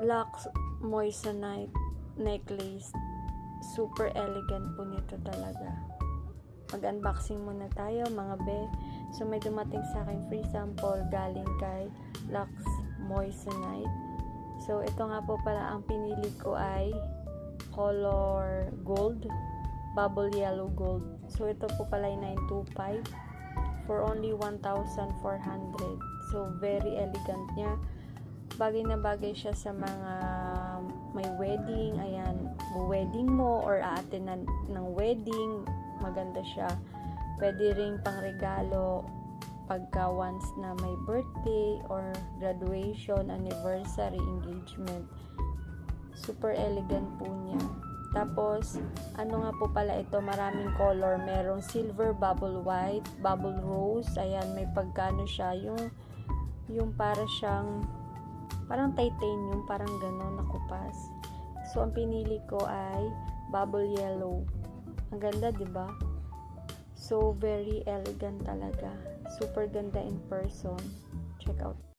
Lux Moissanite necklace. Super elegant po nito talaga. Mag-unboxing muna tayo mga be. So may dumating sa akin free sample galing kay Lux Moissanite. So ito nga po pala ang pinili ko ay color gold, bubble yellow gold. So ito po pala ay 925 for only 1,400. So very elegant niya. Bagay na bagay siya sa mga may wedding, ayan, wedding mo or aatenan ng wedding, maganda siya. Pwede ring pang regalo pagka once na may birthday or graduation, anniversary, engagement. Super elegant po niya. Tapos, ano nga po pala ito, maraming color. Merong silver, bubble white, bubble rose. Ayan, may pagkano siya. Yung para siyang, parang titanium, parang gano'n na kupas. So, ang pinili ko ay bubble yellow. Ang ganda, diba? So, very elegant talaga. Super ganda in person. Check out.